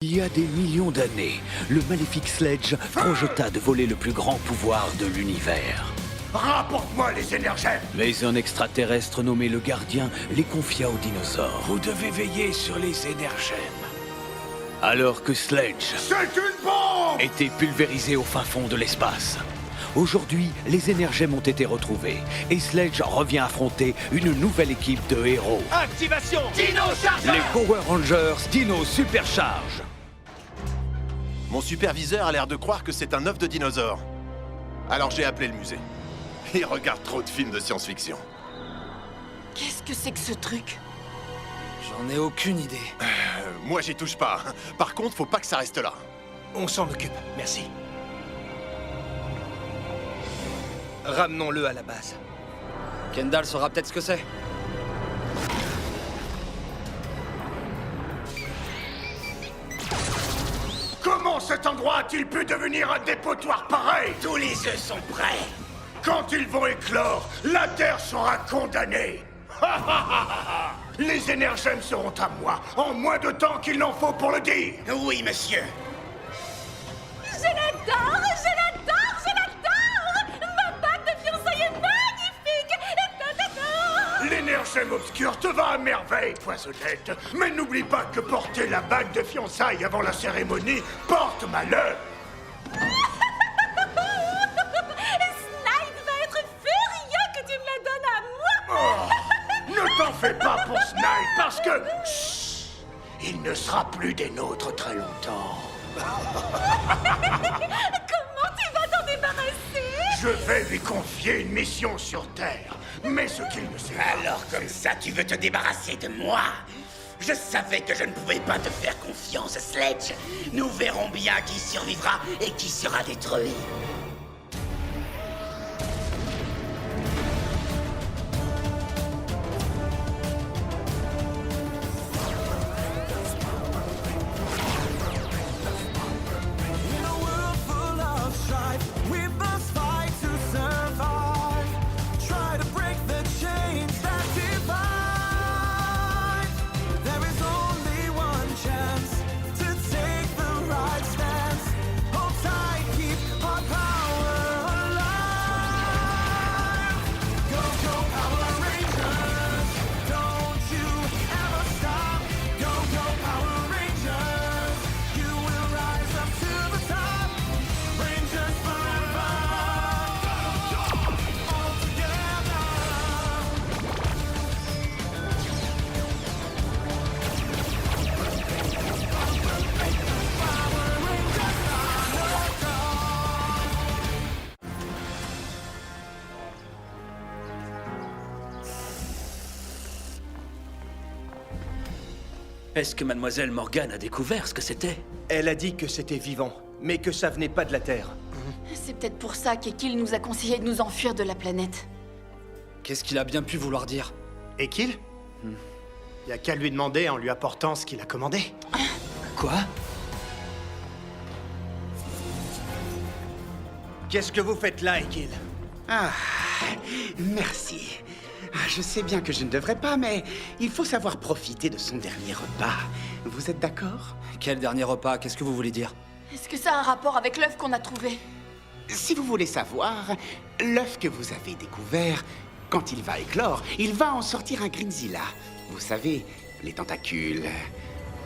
Il y a des millions d'années, le maléfique Sledge projeta de voler le plus grand pouvoir de l'univers. Rapporte-moi les énergèmes! Mais un extraterrestre nommé le Gardien les confia aux dinosaures. Vous devez veiller sur les énergèmes. Alors que Sledge C'est une bombe! était pulvérisé au fin fond de l'espace. Aujourd'hui, les énergèmes ont été retrouvés et Sledge revient affronter une nouvelle équipe de héros. Activation! Dino Chargeur! Les Power Rangers Dino Supercharge. Mon superviseur a l'air de croire que c'est un œuf de dinosaure. Alors j'ai appelé le musée. Il regarde trop de films de science-fiction. Qu'est-ce que c'est que ce truc? J'en ai aucune idée. Moi j'y touche pas. Par contre, faut pas que ça reste là. On s'en occupe, merci. Ramenons-le à la base. Kendall saura peut-être ce que c'est. Comment cet endroit a-t-il pu devenir un dépotoir pareil? Tous les œufs sont prêts. Quand ils vont éclore, la Terre sera condamnée. Les énergèmes seront à moi, en moins de temps qu'il n'en faut pour le dire. Oui, monsieur. Je l'adore! Je l'adore! Je l'adore! Ma bague de fiançailles est magnifique! L'énergème obscure te va à merveille, Poisonnette. Mais n'oublie pas que porter la bague de fiançailles avant la cérémonie porte malheur. Snide va être furieux que tu me la donnes à moi! Ne t'en fais pas pour Snide, parce que... Chut, il ne sera plus des nôtres très longtemps. Comment tu vas t'en débarrasser? Je vais lui confier une mission sur Terre. Mais ce qu'il ne sait pas... Alors comme ça, tu veux te débarrasser de moi? Je savais que je ne pouvais pas te faire confiance, Sledge. Nous verrons bien qui survivra et qui sera détruit. Est-ce que Mademoiselle Morgane a découvert ce que c'était? Elle a dit que c'était vivant, mais que ça venait pas de la Terre. C'est peut-être pour ça qu'Ekil nous a conseillé de nous enfuir de la planète. Qu'est-ce qu'il a bien pu vouloir dire? Et qu'il Y a qu'à lui demander en lui apportant ce qu'il a commandé. Quoi? Qu'est-ce que vous faites là, Ekil? Ah, merci. Je sais bien que je ne devrais pas, mais il faut savoir profiter de son dernier repas. Vous êtes d'accord? Quel dernier repas? Qu'est-ce que vous voulez dire? Est-ce que ça a un rapport avec l'œuf qu'on a trouvé? Si vous voulez savoir, l'œuf que vous avez découvert, quand il va éclore, il va en sortir un Grinzilla. Vous savez, les tentacules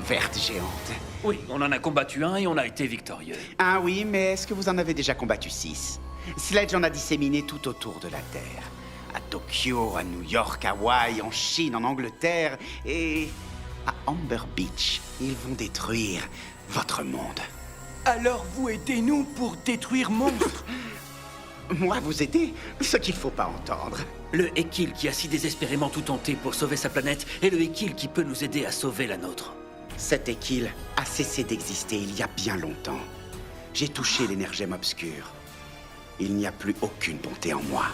vertes géantes. Oui, on en a combattu un et on a été victorieux. Ah oui, mais est-ce que vous en avez déjà combattu 6? Sledge en a disséminé tout autour de la Terre. À Tokyo, à New York, à Hawaï, en Chine, en Angleterre et à Amber Beach. Ils vont détruire votre monde. Alors vous aidez-nous pour détruire monstre. Moi, vous aider? Ce qu'il faut pas entendre. Le Ekil qui a si désespérément tout tenté pour sauver sa planète et le Ekil qui peut nous aider à sauver la nôtre. Cet Ekil a cessé d'exister il y a bien longtemps. J'ai touché l'énergème obscure. Il n'y a plus aucune bonté en moi.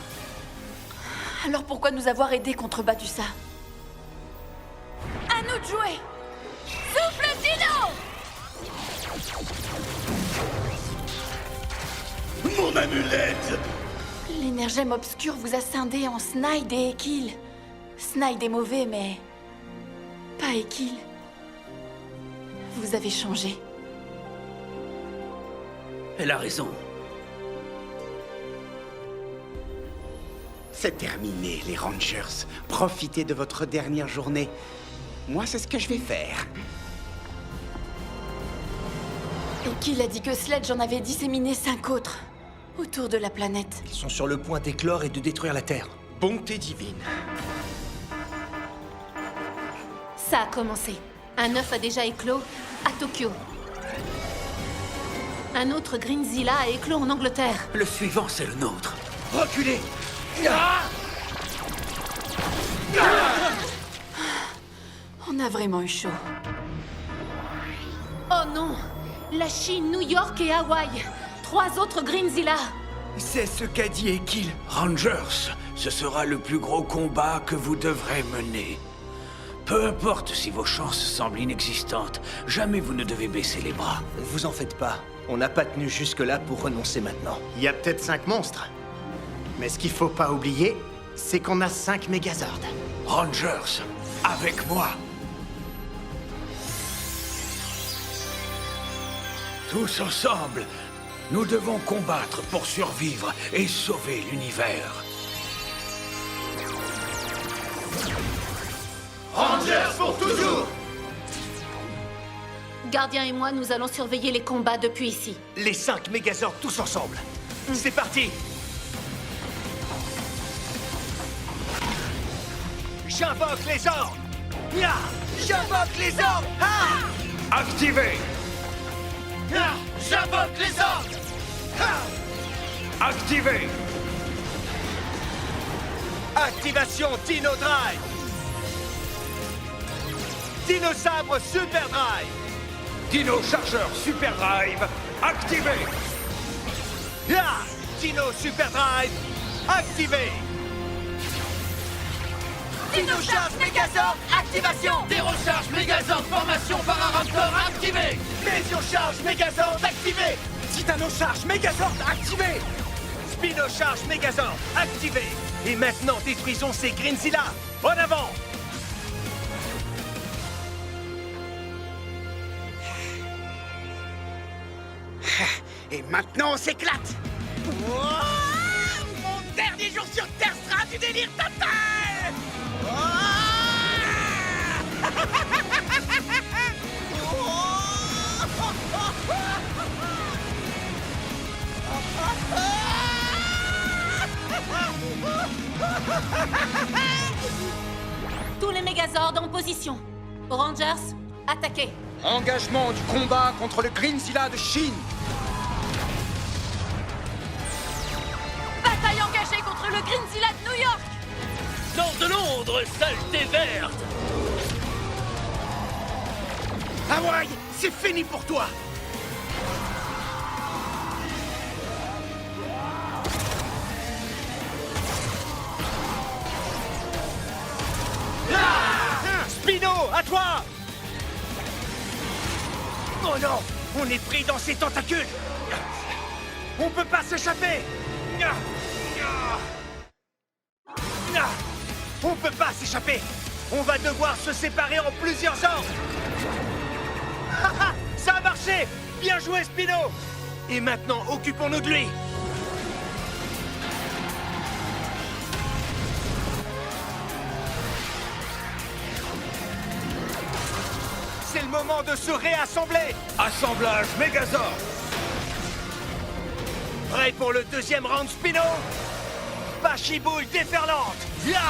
Alors pourquoi nous avoir aidés contre Batusa? À nous de jouer! Souffle Dino! Mon amulette! L'énergème obscure vous a scindé en Snide et Ekil. Snide est mauvais, mais... pas Ekil. vous avez changé. Elle a raison. C'est terminé, les Rangers. Profitez de votre dernière journée. Moi, c'est ce que je vais faire. Et qui a dit que Sledge en avait disséminé 5 autres autour de la planète? Ils sont sur le point d'éclore et de détruire la Terre. Bonté divine. Ça a commencé. Un œuf a déjà éclos à Tokyo. Un autre Greenzilla a éclos en Angleterre. Le suivant, c'est le nôtre. Reculez! On a vraiment eu chaud. Oh non! La Chine, New York et Hawaï. 3 autres Greenzilla. C'est ce qu'a dit Ekil. Rangers, ce sera le plus gros combat que vous devrez mener. Peu importe si vos chances semblent inexistantes, jamais vous ne devez baisser les bras. Ne vous en faites pas. On n'a pas tenu jusque-là pour renoncer maintenant. Il y a peut-être 5 monstres. Mais ce qu'il faut pas oublier, c'est qu'on a 5 Megazords. Rangers, avec moi. Tous ensemble, nous devons combattre pour survivre et sauver l'univers. Rangers pour toujours! Gardien et moi, nous allons surveiller les combats depuis ici. Les 5 Megazords tous ensemble. C'est parti! J'invoque les ordres! Ya! J'invoque les ordres! Ha! Activez! Ya! J'invoque les ordres! Ha! Activez! Activation Dino Drive! Dino Sabre Super Drive! Dino Chargeur Super Drive, activé! Ya! Dino Super Drive, activé! Dino Charge Megazord, activation! Dérocharge Megazord, formation Pararaptor activée! Mésion Charge Megazord, activé! Titano Charge Megazord activé! Spino Charge Megazord, activé! Et maintenant, détruisons ces Greenzilla! En avant! Et maintenant, on s'éclate. Mon dernier jour sur Terre sera du délire total! Tous les Megazords en position. Rangers, attaquez. Engagement du combat contre le Greenzilla de Chine. Bataille engagée contre le Greenzilla de New York. Sors de Londres, saleté verte! Hawaï, c'est fini pour toi! Spino, à toi! Oh non, on est pris dans ces tentacules! On peut pas s'échapper! On peut pas s'échapper! On va devoir se séparer en plusieurs ordres! Ça a marché! Bien joué, Spino! Et maintenant, occupons-nous de lui! C'est le moment de se réassembler! Assemblage Megazord! Prêt pour le deuxième round, Spino? Pachibouille déferlante! Ya!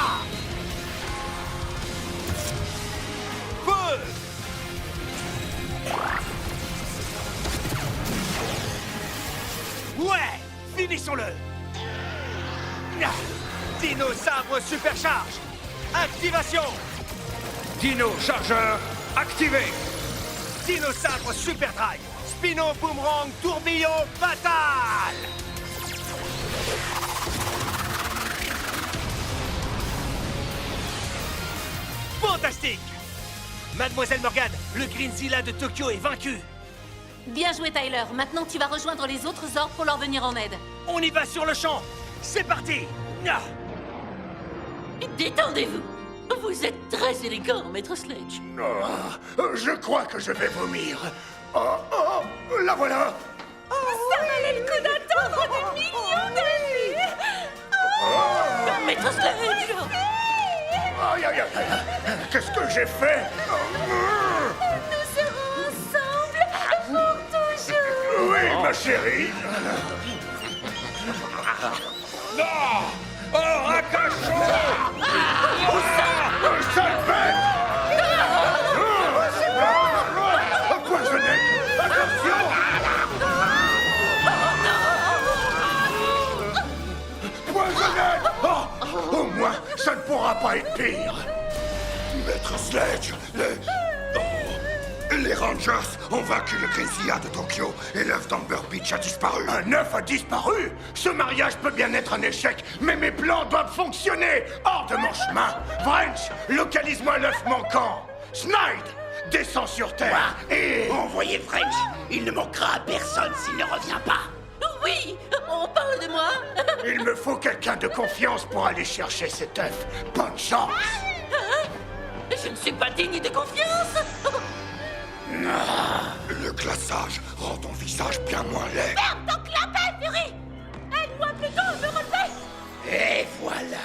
Feu! Ouais! Finissons-le! Ya! Dino Sabre Supercharge! Activation! Dino Chargeur, activé! Dino Sabre Super Drive! Spino Boomerang Tourbillon Fatal! Fantastique! Mademoiselle Morgane, le Greenzilla de Tokyo est vaincu! Bien joué, Tyler. Maintenant, tu vas rejoindre les autres ordres pour leur venir en aide. On y va sur le champ! C'est parti! Ah! Détendez-vous! Vous êtes très élégant, Maître Sledge. Je crois que je vais vomir. Oh, la voilà. Ça valait le coup d'attendre des millions d'années. Maître Sledge! Aïe, aïe, aïe. Qu'est-ce que j'ai fait? Nous serons ensemble pour toujours. Oui, ma chérie. Sale bête! Poisonnette! Attention! Poisonnette! Au moins, ça ne pourra pas être pire. Maître Sledge, les Rangers ont vaincu le Grisilla de Tokyo et l'œuf d'Amber Beach a disparu. Un œuf a disparu? Ce mariage peut bien être un échec, mais mes plans doivent fonctionner. Hors de mon chemin. French, localise-moi l'œuf manquant. Snide, descends sur Terre et... Envoyez French. Il ne manquera à personne s'il ne revient pas. Oui, on parle de moi. Il me faut quelqu'un de confiance pour aller chercher cet œuf. Bonne chance. Je ne suis pas digne de confiance. Le glaçage rend ton visage bien moins laid. Ferme ton clapet, Fury. Aide-moi plutôt à me relever. Et voilà.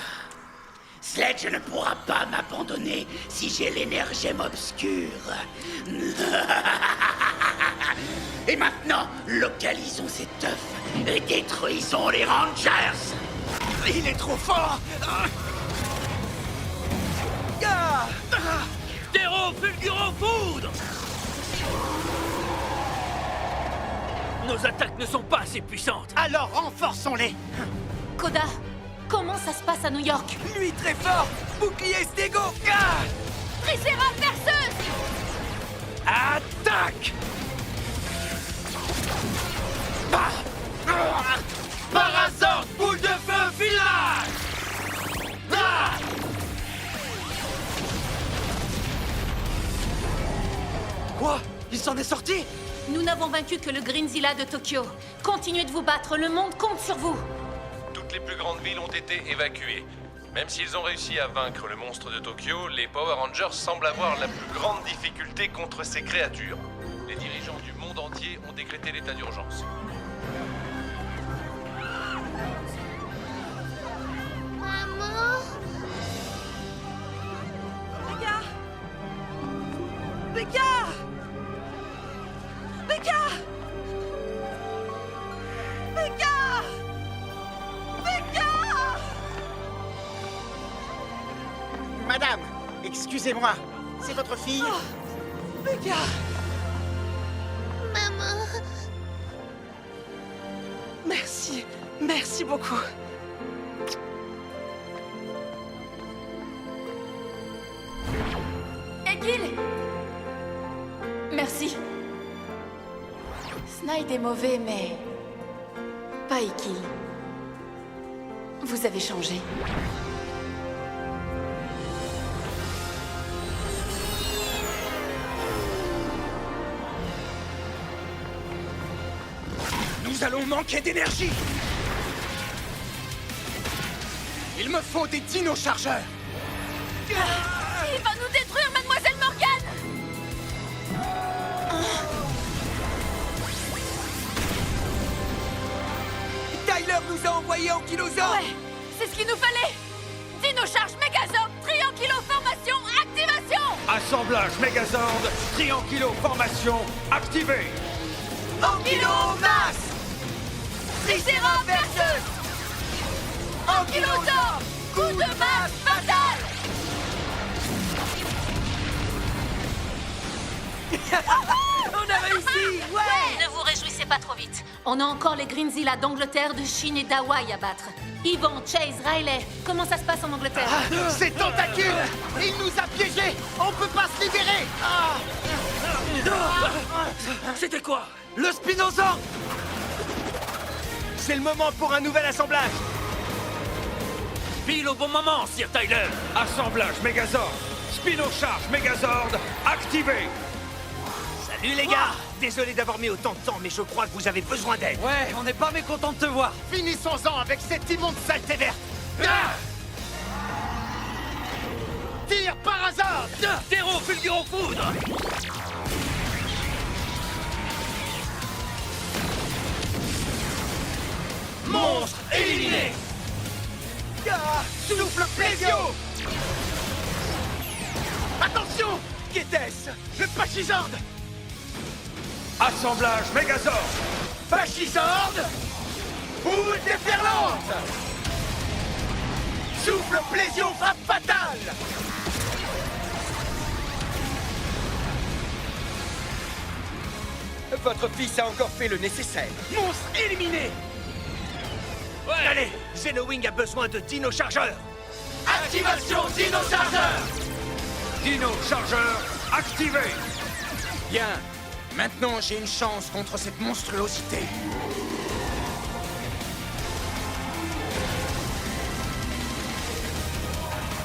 Sledge ne pourra pas m'abandonner si j'ai l'énergème obscure. Et maintenant, localisons cet œuf et détruisons les Rangers. Il est trop fort. Terreau fulgurant foudre. Nos attaques ne sont pas assez puissantes. Alors renforçons-les. Koda, comment ça se passe à New York? Lui très fort. Bouclier Stego. Tricératops verseuse. Attaque. Parazord, boule de feu, filage! Quoi? Il s'en est sorti? Nous n'avons vaincu que le Grinzilla de Tokyo. Continuez de vous battre, le monde compte sur vous. Toutes les plus grandes villes ont été évacuées. Même s'ils ont réussi à vaincre le monstre de Tokyo, les Power Rangers semblent avoir la plus grande difficulté contre ces créatures. Les dirigeants du monde entier ont décrété l'état d'urgence. Maman? Becca! Becca! Becca! Becca! Madame, excusez-moi. C'est votre fille? Becca! Maman? Merci. Merci beaucoup. Ekil! Merci. Snide est mauvais, mais... pas Ekil. Vous avez changé. Nous allons manquer d'énergie. Il me faut des dino-chargeurs. Il va nous détruire, Mademoiselle Morgane! Tyler nous a envoyés en Kilozor. Ouais, c'est ce qu'il nous fallait! Dino-charge Megazord, Triankylo formation, activation! Assemblage Megazord, Triankylo formation, activé. Ankylo masse. Tricératops verseuse! Ankylozord, coup de masse fatal! On a réussi. Ouais. Ne vous réjouissez pas trop vite. On a encore les Grinzilla d'Angleterre, de Chine et d'Hawaï à battre. Ivan, Chase, Riley, comment ça se passe en Angleterre? Ces tentacules! Il nous a piégés! On peut pas se libérer! C'était quoi? Le Spinosaur. C'est le moment pour un nouvel assemblage. Pile au bon moment, Sir Tyler. Assemblage Megazord, Spinocharge Megazord, activé. Salut les gars. Désolé d'avoir mis autant de temps, mais je crois que vous avez besoin d'aide. Ouais, on n'est pas mécontent de te voir. Finissons-en avec cette immonde saleté verte. sortir par hasard. Terreau fulgurant foudre. Monstre éliminé. Souffle plésio. Attention. Qu'était-ce? Le Pachyzord. Assemblage Megazord. Pachyzord. Boule déferlante. Souffle plésio frappe fatale. Votre fils a encore fait le nécessaire. Monstre éliminé. Ouais. Allez, Xenowing a besoin de Dino Chargeur. Activation Dino Chargeur. Dino Chargeur activé. Bien. Maintenant, j'ai une chance contre cette monstruosité.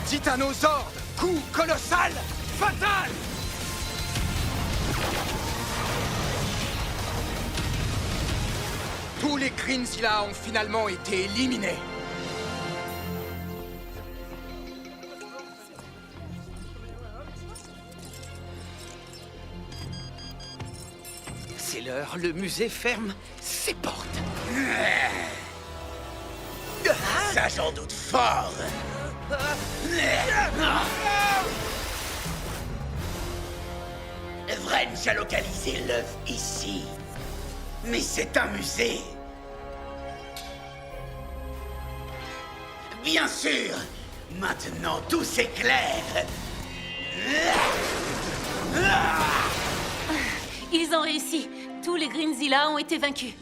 Titanosord, coup colossal, fatal. Tous les Grinzilla ont finalement été éliminés. C'est l'heure, le musée ferme ses portes. Ça, j'en doute fort. Vrench a localisé l'œuf ici. Mais c'est un musée. Bien sûr. Maintenant, tout s'éclaire. Ils ont réussi. Tous les Grinzilla ont été vaincus.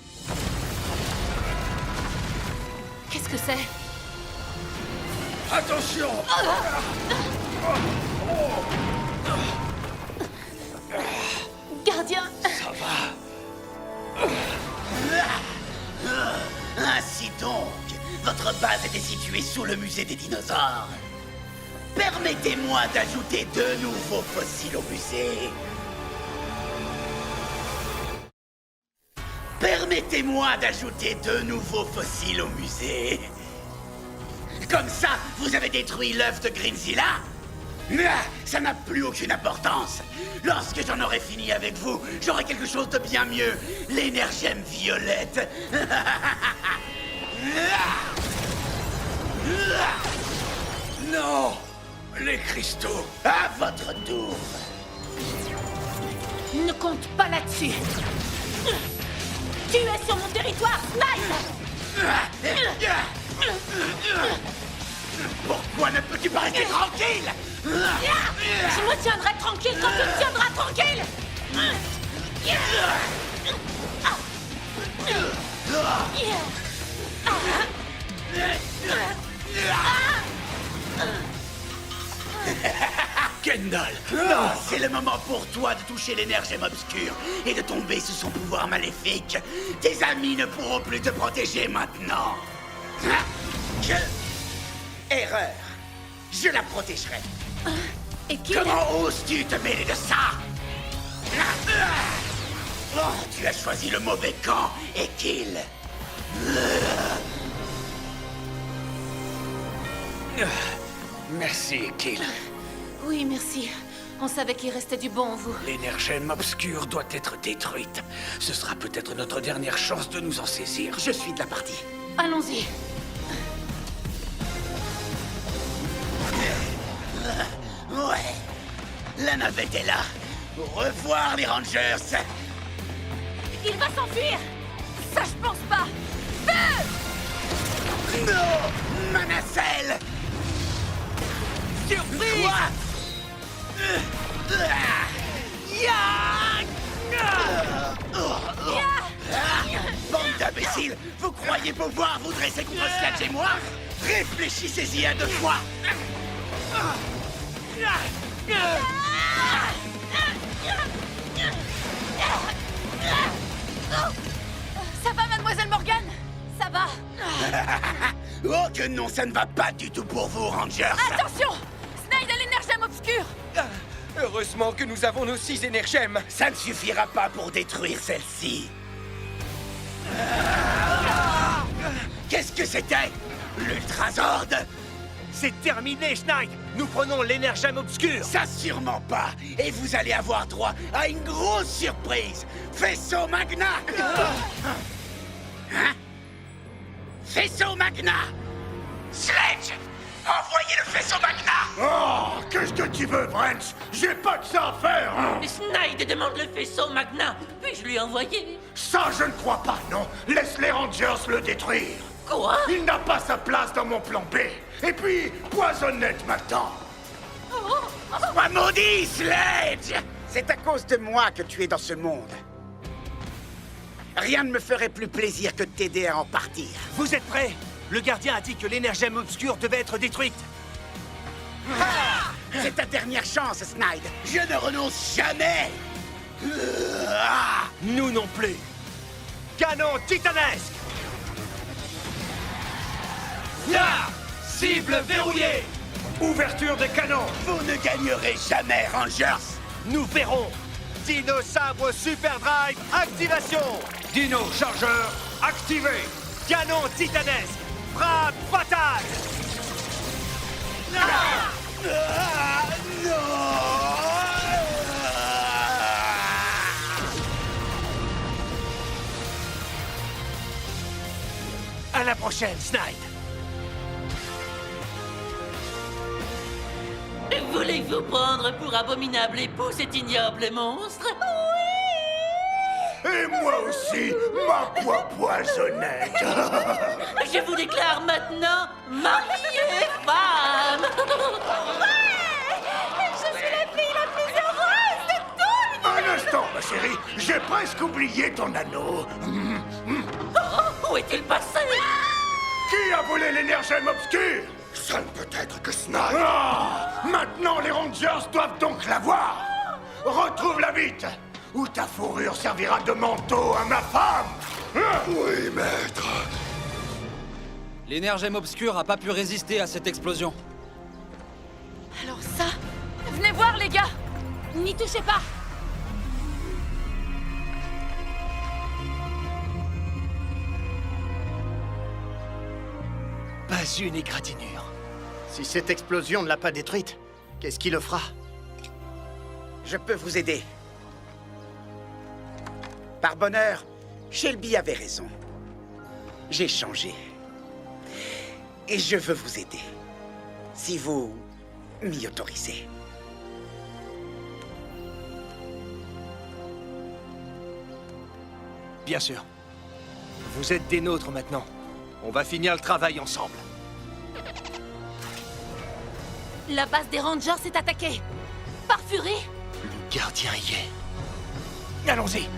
Qu'est-ce que c'est? Attention. Gardien! Ça va. Ainsi donc, votre base était située sous le musée des dinosaures. Permettez-moi d'ajouter 2 nouveaux fossiles au musée. Permettez-moi d'ajouter 2 nouveaux fossiles au musée. Comme ça, vous avez détruit l'œuf de Grinzilla? Ça n'a plus aucune importance. Lorsque j'en aurai fini avec vous, j'aurai quelque chose de bien mieux. L'énergème violette. Non. Les cristaux. À votre tour. Ne compte pas là-dessus! Tu es sur mon territoire, Snipe! Pourquoi ne peux-tu pas rester tranquille? Je me tiendrai tranquille quand tu me tiendras tranquille! Kendall. Non, c'est le moment pour toi de toucher l'énergème obscure et de tomber sous son pouvoir maléfique. Tes amis ne pourront plus te protéger maintenant. Erreur. Je la protégerai. Et qui? Comment oses-tu te mêler de ça? Oh, tu as choisi le mauvais camp, Ekil. Merci, Ekil. Oui, merci. On savait qu'il restait du bon en vous. L'énergème obscure doit être détruite. Ce sera peut-être notre dernière chance de nous en saisir. Je suis de la partie. Allons-y. Ouais. La navette est là. Au revoir, les Rangers. Il va s'enfuir! Ça, je pense pas! Feu! Non, Manacelle. Surprise! Quoi? Bande d'imbéciles! Vous croyez pouvoir vous dresser contre Sledge et moi? Réfléchissez-y à 2 fois! Ça va, mademoiselle Morgan? Ça va? Oh que non, ça ne va pas du tout pour vous, Rangers! Attention! Snide a l'énergème obscure! Heureusement que nous avons nos 6 énergèmes. Ça ne suffira pas pour détruire celle-ci. Qu'est-ce que c'était? L'Ultrazord? C'est terminé, Schneid. Nous prenons l'énergème obscur. Ça sûrement pas. Et vous allez avoir droit à une grosse surprise. Faisceau Magna. Hein? Faisceau Magna. Sledge, envoyez le faisceau Magna. Oh, qu'est-ce que tu veux, Vrench? J'ai pas que ça à faire. Snide demande le faisceau Magna. Puis-je lui envoyer? Ça, je ne crois pas, non. Laisse les Rangers le détruire. Quoi? Il n'a pas sa place dans mon plan B. Et puis, Poisonnette m'attend. Sois maudit, Sledge. C'est à cause de moi que tu es dans ce monde. Rien ne me ferait plus plaisir que de t'aider à en partir. Vous êtes prêts? Le gardien a dit que l'énergème obscure devait être détruite. C'est ta dernière chance, Snide. Je ne renonce jamais. Nous non plus. Canon titanesque. Là! Cible verrouillée! Ouverture des canons. Vous ne gagnerez jamais, Rangers. Nous verrons. Dino sabre super drive activation. Dino chargeur activé! Canon titanesque. Frappe fatale. À la prochaine, Snide. Voulez-vous prendre pour abominable époux cet ignoble monstre? Et moi aussi, ma poisonnette. Je vous déclare maintenant mariée femme! Je suis la fille la plus heureuse de tout! Un instant, ma chérie. J'ai presque oublié ton anneau. Oh, où est-il passé? Qui a volé l'énergème obscur? Ça ne peut être que Snide. Ah, maintenant, les Rangers doivent donc l'avoir. Retrouve-la vite, ou ta fourrure servira de manteau à ma femme. Oui, maître. L'énergème obscur a pas pu résister à cette explosion. Alors ça, venez voir les gars! N'y touchez pas! Pas une égratignure. Si cette explosion ne l'a pas détruite, qu'est-ce qui le fera? Je peux vous aider. Par bonheur, Shelby avait raison. J'ai changé. Et je veux vous aider. Si vous m'y autorisez. Bien sûr. Vous êtes des nôtres maintenant. On va finir le travail ensemble. La base des Rangers est attaquée! Par Fury? Le gardien y est. Allons-y.